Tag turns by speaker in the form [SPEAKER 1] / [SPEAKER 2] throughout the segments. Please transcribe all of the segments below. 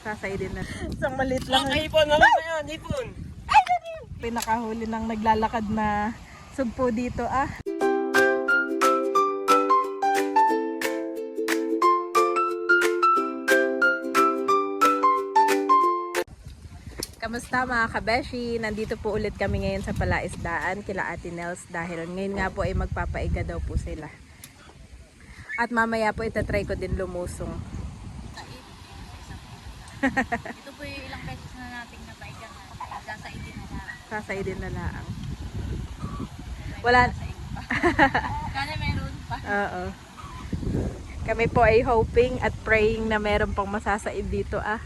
[SPEAKER 1] Sasaidin na. Isang maliit lang.
[SPEAKER 2] Ipon naman na yan, ipon.
[SPEAKER 1] Pinakahuli ng naglalakad na sugpo dito ah. Kamusta mga kabeshi? Nandito po ulit kami ngayon sa Palaisdaan kila Ate Nels dahil ngayon nga po ay magpapaiga daw po sila. At mamaya po itatry ko din lumusong.
[SPEAKER 3] Ito po yung ilang beses na nating napaigan na sasaidin na lang.
[SPEAKER 1] Sasaidin na lang. Wala.
[SPEAKER 3] Kaya meron pa.
[SPEAKER 1] Oo. Kami po ay hoping at praying na meron pang masasaid dito ah.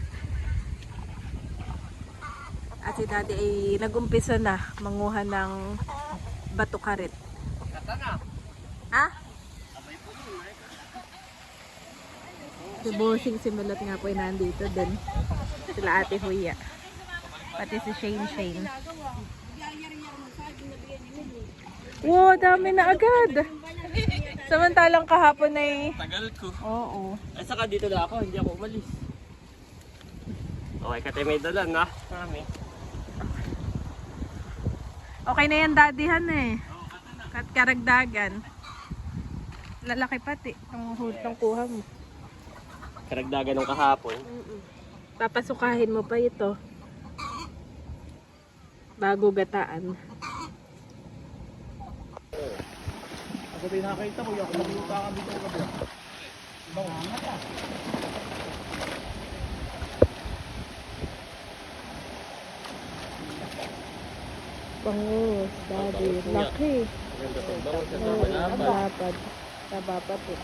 [SPEAKER 1] At si Daddy ay nag-umpisa na manguha ng batukarit. Ah? Si Bossing simulat nga po ay nandito din. Sila Ate Huya. Pati si Shane. Wow, dami na agad. Samantalang kahapon ay...
[SPEAKER 2] Tagal ko.
[SPEAKER 1] Oo.
[SPEAKER 2] Ay saka dito na ako, hindi ako umalis. Okay, katay may dalan na. Kami.
[SPEAKER 1] Okay na yan, Daddyhan eh. At karagdagan. Lalaki pati. Ang kuha mo.
[SPEAKER 2] Karagdagan ng kahapon.
[SPEAKER 1] Papasukahin mo pa ito. Bago gataan.
[SPEAKER 4] Ako din nakakita ko, ako magluta ka dito ng gabi. Bangangat ah.
[SPEAKER 1] Bangus, Daddy. Laki.
[SPEAKER 2] Ganda to. Bangon sa
[SPEAKER 1] Oo,
[SPEAKER 2] dapat.
[SPEAKER 1] dapat. Dapat eh.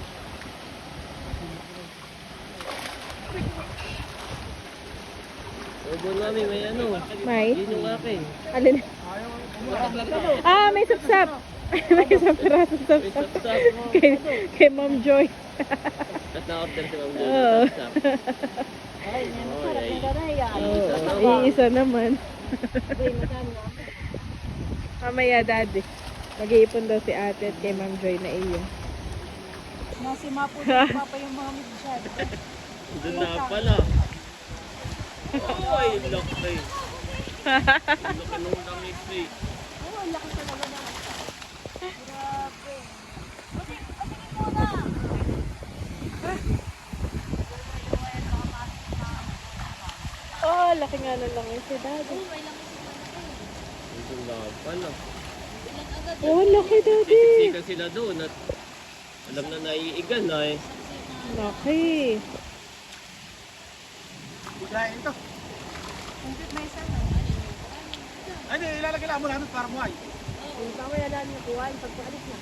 [SPEAKER 2] Obo namin may ano.
[SPEAKER 1] May?
[SPEAKER 2] Yun yung akin.
[SPEAKER 1] Alin? Ah, may sapsap. May isang piraso
[SPEAKER 2] May
[SPEAKER 1] sapsap.
[SPEAKER 2] sapsap.
[SPEAKER 1] Kay Ma'am Joy.
[SPEAKER 2] At na-order si Ma'am
[SPEAKER 1] Oo.
[SPEAKER 2] Joy. Sapsap.
[SPEAKER 1] Oo, iisa naman. Mamaya, Daddy. Mag-iipon daw si ate at kay Ma'am Joy na iyo.
[SPEAKER 3] Nasima po pa yung mga midyan.
[SPEAKER 2] Doon na pala. Ay, laki. Laki nung langis eh.
[SPEAKER 3] Oo, ang laki talaga na. Grabe. Pati muna.
[SPEAKER 1] Oh, laki nga na lang yun si Daddy.
[SPEAKER 2] Doon na pala.
[SPEAKER 1] Oh, laki, Daddy.
[SPEAKER 2] Siksikan sila doon at alam na naiigan na eh.
[SPEAKER 1] Laki.
[SPEAKER 4] Biglayin to. Ay, di, ilalagay lang mo lang para buhay.
[SPEAKER 3] Yung tama na lang yung kuha, yung pagpaalis na.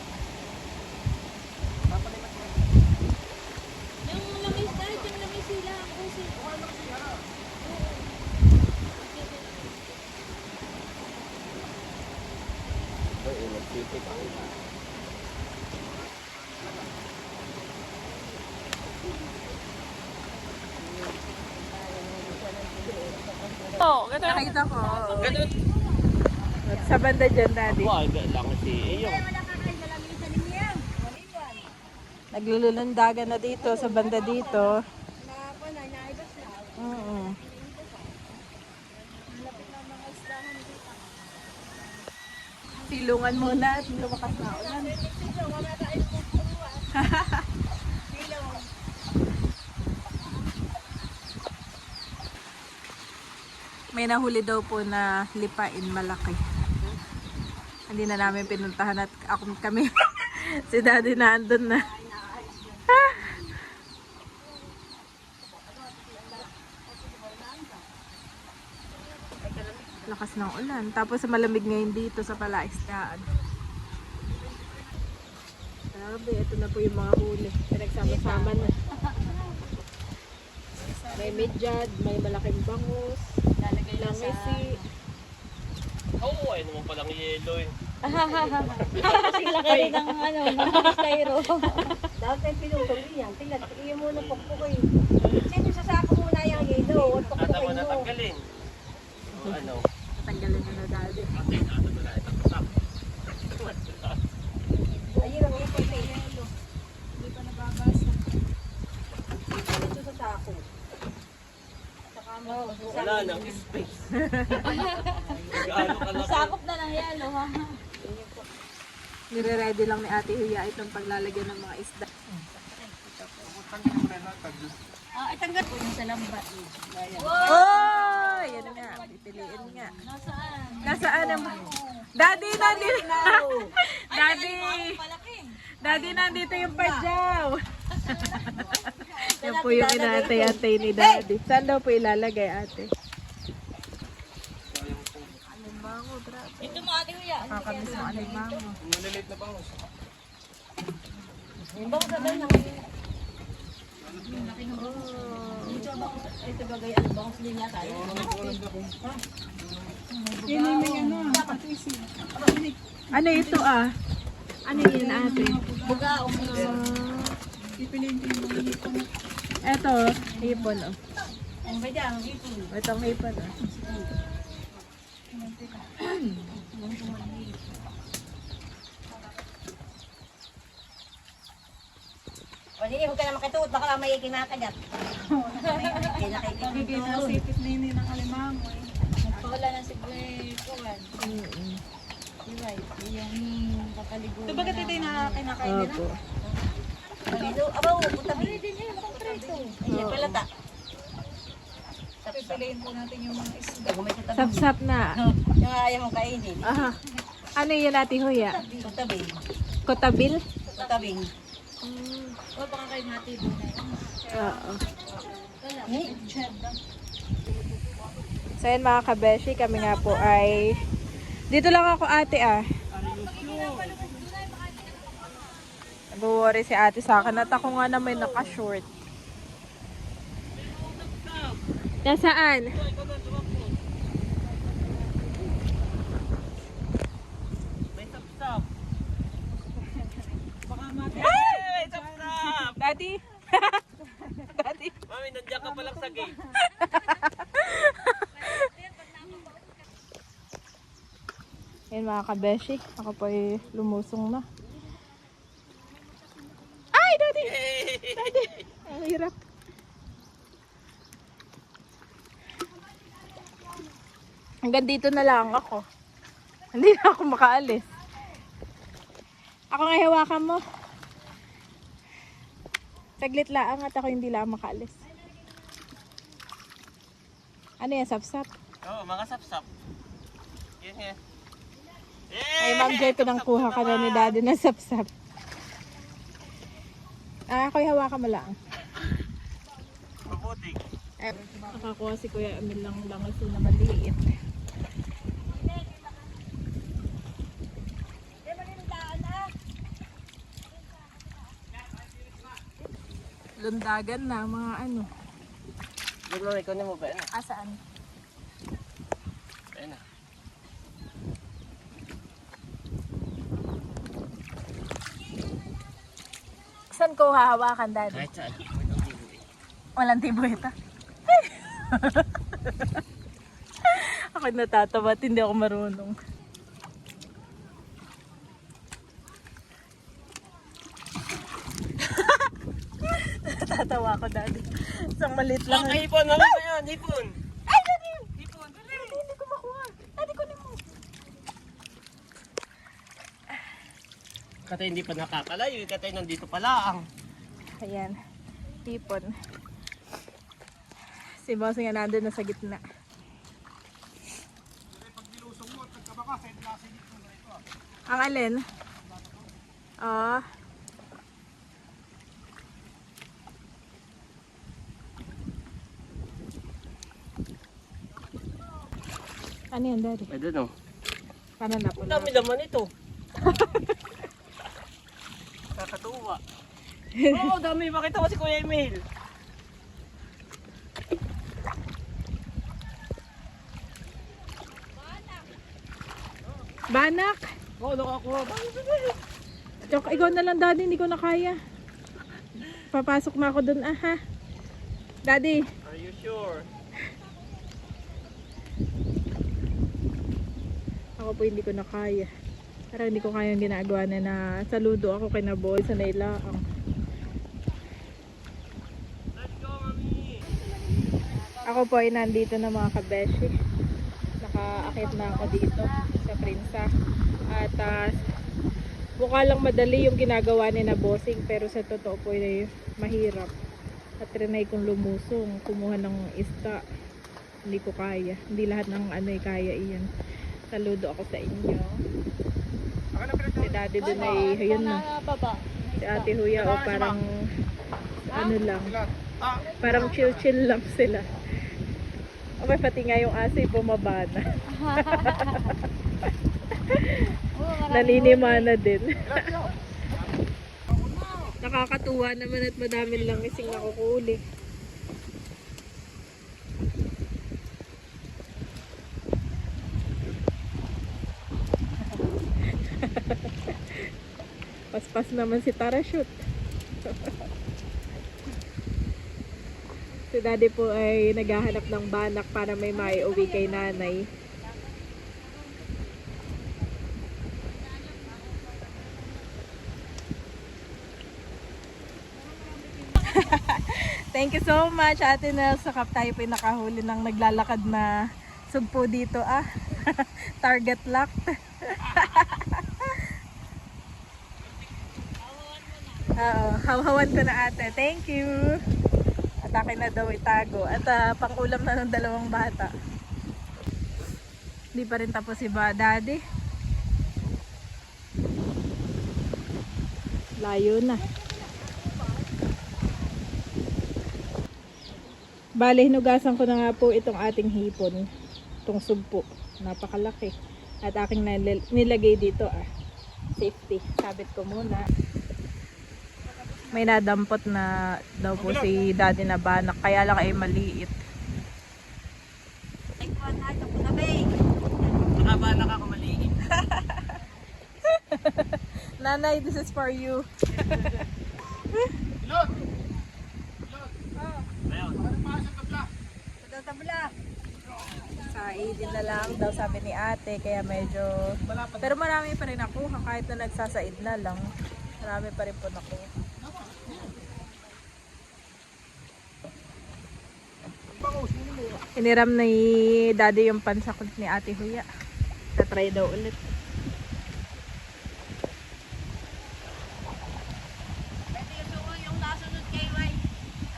[SPEAKER 3] Yung langis na, yung langis sila.
[SPEAKER 2] Ay, nagtitik ako.
[SPEAKER 1] Nakita ko.
[SPEAKER 2] Ganun.
[SPEAKER 1] Sa banda dyan, Daddy.
[SPEAKER 2] Ako, aga lang si Iyong.
[SPEAKER 1] Naglulundagan na dito, sa banda dito. Silungan muna at lumakas na ulan. May nahuli daw po na lipain malaki. Hindi na namin pinuntahan at kami si Daddy na andun na. Lakas ng ulan. Tapos malamig ngayon dito sa Palaisdaan. Sabi, ito na po yung mga huli. Pinagsama-sama na. May midyad, may malaking bangus, langisi.
[SPEAKER 2] Oo, ay naman palang yelo eh.
[SPEAKER 3] Kasi laki rin ng ano, ng styro. Dapat ay pinutong yan. Tingnan, iyon muna pukpukin. Sino sasako muna yung yelo?
[SPEAKER 2] Ata mo natanggalin. O ano?
[SPEAKER 1] Tanggalin na na, Daddy.
[SPEAKER 3] Ayun ang ipon sa yelo. Hindi pa nababasa. Ito sa sako. Saka
[SPEAKER 2] Wala nang space. Gaano kalaki.
[SPEAKER 3] Sakop na ng yelo, ha?
[SPEAKER 1] Nire-ready lang ni Ate Huya itong paglalagyan ng mga isda.
[SPEAKER 3] Itanggal po yung sa lambat.
[SPEAKER 1] Oh! Yan nga. Pipiliin nga.
[SPEAKER 3] Nasaan?
[SPEAKER 1] Nasaan ang... Daddy, nandito! Daddy! Daddy, nandito yung padyaw! Yan po yung inatay-atay ni Daddy. Saan daw po ilalagay, ate?
[SPEAKER 3] Ito mo ate Huya.
[SPEAKER 1] Kakamiss mo alimango.
[SPEAKER 4] Maliliit na bangus.
[SPEAKER 3] Yung bang sabay na ito bagay ang bangos din niya tayo.
[SPEAKER 1] Ano ito ah? Ano yun ate?
[SPEAKER 3] Buga,
[SPEAKER 1] Eto, hipon oh.
[SPEAKER 3] Ano ba dyan? Ipon.
[SPEAKER 1] Itong hipon oh.
[SPEAKER 3] Pwede huwag ka na makituot, baka may kinakagat.
[SPEAKER 5] Sipit na yun ng alimango eh.
[SPEAKER 3] Nagpawala na si Kuwan. Yung papaligo.
[SPEAKER 5] Ito ba ito yung kinakain nila?
[SPEAKER 1] Opo.
[SPEAKER 3] Dito, abaw, putabi. Din yun, prito. Ayan, palata.
[SPEAKER 5] Pipiliin po natin yung mga isda.
[SPEAKER 3] Gumay sa tabi.
[SPEAKER 1] Sap-sap na.
[SPEAKER 3] Yung ayaw mong kainin.
[SPEAKER 1] Aha. Ano yun ate Huya?
[SPEAKER 3] Putabi.
[SPEAKER 1] Kotabil?
[SPEAKER 3] Putabi.
[SPEAKER 5] O baka kayo natin doon na yun.
[SPEAKER 1] Oo.
[SPEAKER 3] Ni?
[SPEAKER 1] So yun mga kabeshi, kami nga po ay... Dito lang ako ate ah. Nag-worry si ate sa akin at ako nga na may naka-short. Nasaan?
[SPEAKER 2] May sapsap.
[SPEAKER 1] Ay!
[SPEAKER 2] Sapsap!
[SPEAKER 1] Daddy? Daddy?
[SPEAKER 2] Mami, nandiyan ka palang sa gate.
[SPEAKER 1] Yan mga kabeshi, ako po ay lumusong na. Ay! Daddy! Daddy! Ang hirap. Hanggang dito na lang ako. Hindi na ako makaalis. Ako nga hawakan mo. Saglit lang at ako hindi lang makaalis. Ano yan, sap-sap?
[SPEAKER 2] Oo, mga sapsap. Yan yan.
[SPEAKER 1] Ay, Ma'am Joy, pinangkuha ka na ni Daddy ng sap-sap. Ako'y hawakan mo lang.
[SPEAKER 2] Mabuti.
[SPEAKER 1] Nakakuha si Kuya Emil lang langaso na maliit. Lundagan na, mga ano.
[SPEAKER 2] Yung lori ko na mo ba?
[SPEAKER 1] Asaan?
[SPEAKER 2] Ayan na.
[SPEAKER 1] Saan ko hahawakan, Daddy?
[SPEAKER 2] Kahit saan.
[SPEAKER 1] Walang tibo ito. Ako natatawa at hindi ako marunong. Natatawa ako, Daddy. Isang maliit lang.
[SPEAKER 2] Ay, hipon! Mami ba yan? Hipon!
[SPEAKER 1] Ay, Daddy!
[SPEAKER 2] Hipon!
[SPEAKER 1] Daddy, hindi ko makuha. Daddy, kunin mo.
[SPEAKER 2] Katay hindi pa nakakalayo. Katay nandito pala.
[SPEAKER 1] Ayan. Hipon. Si Boss nga nandun na sa gitna. Ang alin? Oo. Ano yan, Daddy?
[SPEAKER 2] Ay, doon o.
[SPEAKER 1] Paano na po?
[SPEAKER 2] Ang dami naman ito. Kakatuwa. Oo, dami. Makita mo si Kuya Emil.
[SPEAKER 1] Banak!
[SPEAKER 2] Oo, nakakuha.
[SPEAKER 1] Tsaka ikaw na lang, Daddy. Hindi ko na kaya. Papasok na ako dun, ha? Daddy.
[SPEAKER 2] Are you sure?
[SPEAKER 1] Ako po hindi ko na kaya. Parang hindi ko kaya yung ginagawa na saludo ako kay na boy sa nailaang.
[SPEAKER 2] Let's go, Mami.
[SPEAKER 1] Ako po ay nandito na mga kabeshi. Nakaakit na ako dito sa Prinsa. At mukha lang madali yung ginagawa ni na bossing, pero sa totoo po ay mahirap. At trinay kong lumusong, kumuha ng isda. Hindi ko kaya. Hindi lahat ng ano ay kaya iyan. Saludo ako sa inyo. Si daddy dun ay, ayun na. Si ate Huya o parang ano lang. Parang chill lang sila. Okay, pati nga yung aso ay bumaba na. Naninimana din. Nakakatuwa naman at madaming lang ising nakukuli. Paspas naman si Tarashoot. Si daddy po ay naghahanap ng banak para may maiuwi kay nanay. Thank you so much, Ate Nel. Sakap tayo po nakahuli ng naglalakad na sugpo dito. Target locked. Oo, hawawan ko na ate. Thank you. At akin na daw itago. At pangulam na ng dalawang bata. Hindi pa rin tapos si daddy. Layo na. Bale, hinugasan ko na nga po itong ating hipon. Itong sugpo. Napakalaki. At aking nilagay dito safety. Sabit ko muna. May nadampot na daw po si daddy na banak. Kaya lang ay maliit.
[SPEAKER 2] Nakabanak ako maliit.
[SPEAKER 1] Nanay, this is for you. Sa 18 na lang daw sabi ni ate. Kaya medyo... Pero marami pa rin nakuha. Kahit na nagsasaid na lang. Marami pa rin po nakuha. Iniram ni daddy yung pansakot ni ate Huya. Tatry daw ulit.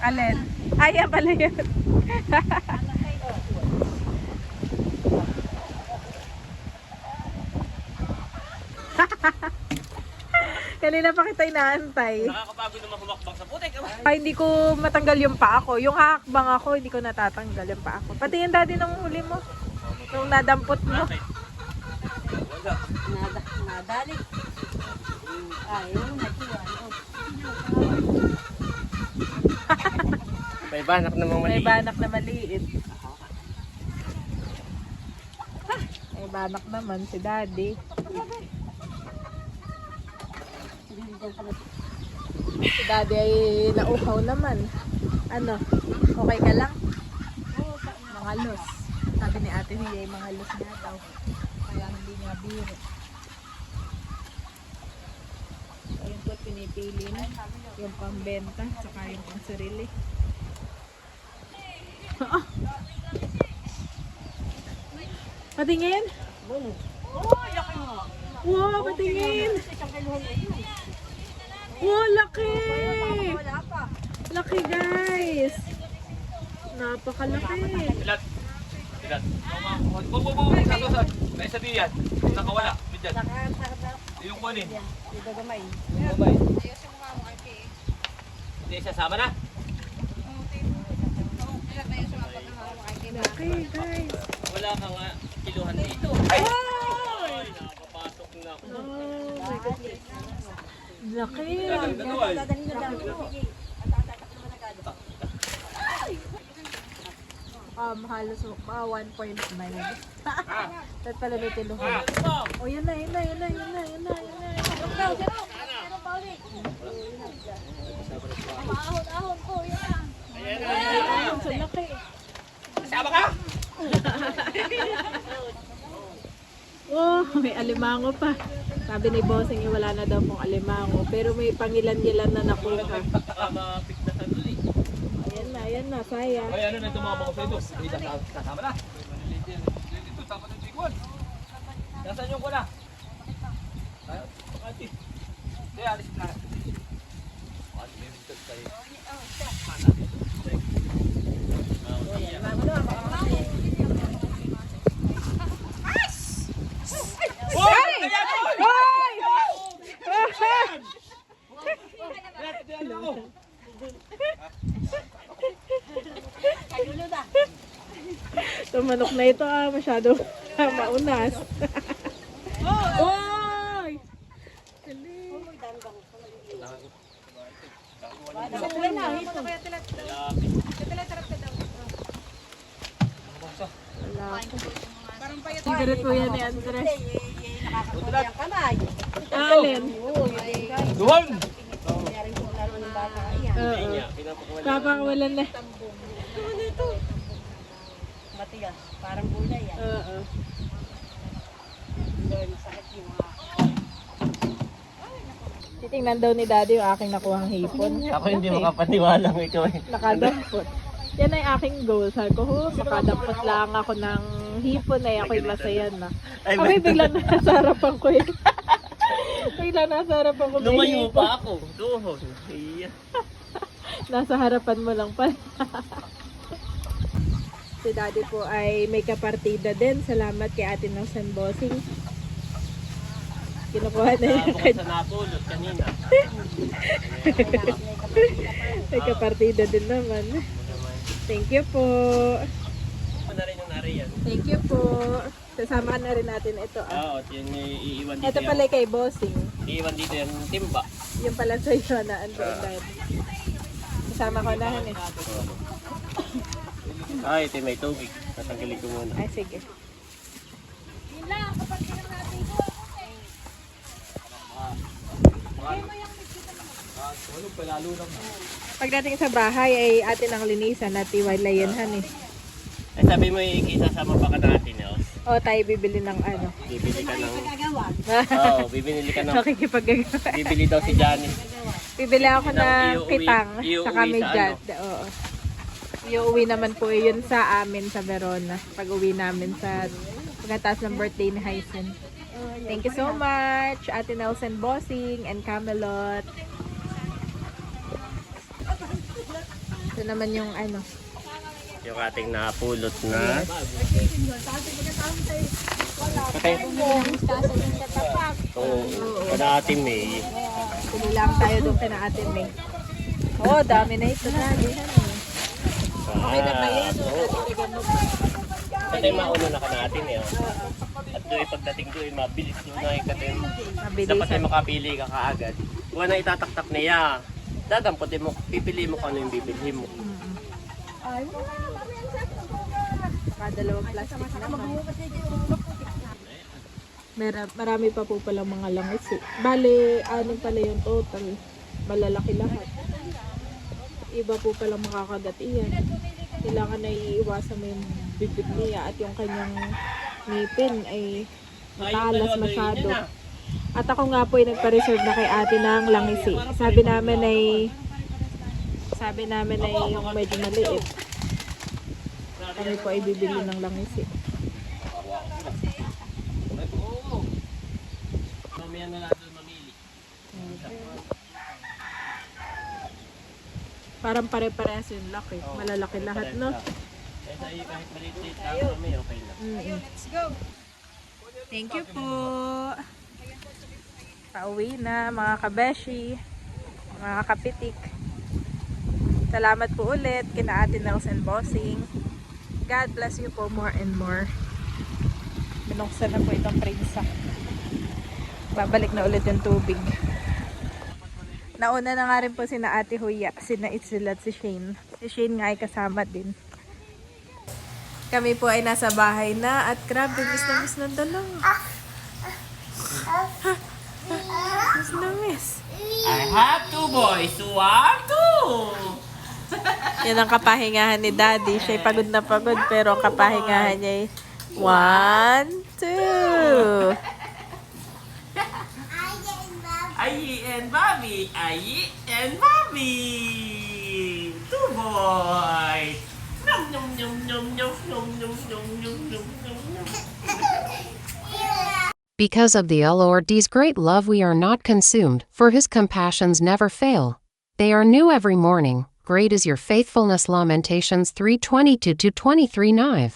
[SPEAKER 1] Alin? Ayan pala yun. Kanina pa kita inaantay.
[SPEAKER 2] Nakakapagod naman humakbang sa putik.
[SPEAKER 1] Ay, hindi ko matanggal yung paa ko. Yung hakbang ako, hindi ko natatanggal yung paa ko. Pati yung daddy nung huli mo. Nung nadampot mo.
[SPEAKER 3] Nadali. Yung nakiwan.
[SPEAKER 2] May banak namang
[SPEAKER 1] May
[SPEAKER 2] maliit.
[SPEAKER 1] banak na maliit. May banak naman si daddy. Si daddy ay nauhaw naman. Ano? Okay ka lang? Mga los. Sabi ni ate Huya ay mga los na daw. Kaya hindi niya biro. Ayun po pinipili na. Yung pambenta, saka yung pang sarili. Patingin? Wow, patingin! Wow, laki! Laki guys! Napakalaki!
[SPEAKER 2] Ilat. Satu. May isa diyan. Nakawala. Bidyan. Yung kunin. Yung gamay. Hindi siya sama na.
[SPEAKER 1] Laki guys!
[SPEAKER 2] Wala kang kiluhan dito. Ay! Nakapapasok na.
[SPEAKER 1] Oh my goodness! Laki!
[SPEAKER 3] Dadali na lang.
[SPEAKER 1] Halos 1.9. At pala may tiluhan. Oh, yun na.
[SPEAKER 5] Ahon ko, yan.
[SPEAKER 1] Ayun, sa laki.
[SPEAKER 2] Sama ka?
[SPEAKER 1] Oh, may alimango pa. Sabi ni Bossing, wala na daw pong alimango. Pero may pangilan-ilan na nakuha.
[SPEAKER 2] Baka mapigdasan doon eh.
[SPEAKER 1] Ayan yan na, sayang.
[SPEAKER 2] Ay, ano na tumama ko sa ito? Hindi kasama na. Dito, tama ng bigwan. Nasaan yung kuna? Tayo, pakati. Hindi, alis na. Pakati, may bitas tayo.
[SPEAKER 1] Ito manok na ito masyado maunas. Oy!
[SPEAKER 5] Parang payat.
[SPEAKER 1] Sigaret po yan ni Andres.
[SPEAKER 3] Nakakakuha ang kamay.
[SPEAKER 1] Alin?
[SPEAKER 3] Oo, yun.
[SPEAKER 2] Duwan!
[SPEAKER 3] Nangyari po laro ng bata. Ayan.
[SPEAKER 1] Oo. Kapakawalan na.
[SPEAKER 3] Matigas. Parang gulay yan.
[SPEAKER 1] Oo.
[SPEAKER 3] Masakit yung mga.
[SPEAKER 1] Titingnan daw ni Daddy yung aking nakuhang hipon.
[SPEAKER 6] Ako hindi makapaniwala ng ikaw eh.
[SPEAKER 1] Nakadampot. Yan ay aking goal. Sabi ko, makadampot lang ako ng hipon ay ako'y masaya na.
[SPEAKER 6] Ay,
[SPEAKER 1] Abay, biglang nasa harapan ko eh. Biglang nasa harapan ko. may
[SPEAKER 6] lumayo
[SPEAKER 1] hipon.
[SPEAKER 6] pa ako. Doon. Iya.
[SPEAKER 1] Nasa harapan mo lang pala. Si Daddy po ay may kapartida din. Salamat kay Ate ng San Bossing. Kinukuha na yung
[SPEAKER 6] Ako sa napulot kanina.
[SPEAKER 1] may kapartida din naman. Thank you po.
[SPEAKER 6] Ako na rin yung nariyan.
[SPEAKER 1] Thank you po. Sasama na rin natin ito.
[SPEAKER 6] Oo, yun iiwan dito
[SPEAKER 1] Ito pala kay Bossing.
[SPEAKER 6] Iiwan dito yung timba.
[SPEAKER 1] Yung pala sa iyo na andun dahil. Kasama ko na eh.
[SPEAKER 6] Ay, ito may tubig. Tatanggalin ko muna.
[SPEAKER 1] Ay, sige. Pagdating sa bahay ay atin ang linisan at iwalayanhan eh.
[SPEAKER 6] Ay, sabi mo isasama pa ka natin. Oh.
[SPEAKER 1] O tayo bibili ng ano.
[SPEAKER 6] Bibili ka ng...
[SPEAKER 3] Kagawa.
[SPEAKER 6] Oo, bibili ka ng...
[SPEAKER 1] Makikipagagawa.
[SPEAKER 6] Bibili daw si Johnny.
[SPEAKER 1] Bibili ako ng
[SPEAKER 6] Iuwi-
[SPEAKER 1] pitang
[SPEAKER 6] iuwi
[SPEAKER 1] sa
[SPEAKER 6] sa
[SPEAKER 1] Kamijad. Oo. Iuwi naman po yun sa amin sa Verona. Pag uwi namin sa pagkataas ng birthday ni Hyson. Thank you so much, Ate Nelson Bossing and Camelot. Ito naman yung ano.
[SPEAKER 6] Yung ating napulot na... Okay. Oo, kada ating may...
[SPEAKER 1] Pili lang tayo doon kina Ate May. Oh, dami na ito na. Okay na ba yan?
[SPEAKER 6] Kasi mauna na ka natin eh. Oh. At doon pagdating doon, mabilis doon na ikatin. Dapat ay makapili ka kaagad. Kung na itataktak niya, dadamputin mo, pipili mo kung ano yung bibilhin mo.
[SPEAKER 1] Dalawang plastic naman. Marami pa po palang mga langis eh. Bale, anong pala yung total? Malalaki lahat. Iba po palang makakagat iyan. Kailangan na iiwasan mo yung bibig niya at yung kanyang ngipin ay matalas masyado. At ako nga po ay nagpa-reserve na kay ate ng langis eh. Sabi namin ay yung medyo maliit. Kami po ay bibili ng langis eh.
[SPEAKER 6] Mamaya na natin mamili.
[SPEAKER 1] Parang pare-parehas yung laki. Malalaki lahat, no?
[SPEAKER 6] Eh sa'yo kahit maliit-liit lang kami, okay lang.
[SPEAKER 5] Let's go.
[SPEAKER 1] Thank you po. Pauwi na mga kabeshi, mga kapitik. Salamat po ulit kina Ate Nelson Bossing. God bless you po more and more. Binuksan na po itong prinsa. Babalik na ulit yung tubig. Nauna na nga rin po sina Ate Huya, sina Itzel at si Shane. Si Shane nga ay kasama din. Kami po ay nasa bahay na at grabe, miss na miss ng dalawa. Miss na miss.
[SPEAKER 6] I have two boys, 1, 2!
[SPEAKER 1] Yan ang kapahingahan ni Daddy. Siya'y pagod na pagod pero ang kapahingahan niya ay 1, 2.
[SPEAKER 6] Ayi and Bobby! Ayi and Bobby! 2 boys!
[SPEAKER 7] Because of the Lord's great love we are not consumed, for his compassions never fail. They are new every morning. Great is your faithfulness. Lamentations 3:22-23 9.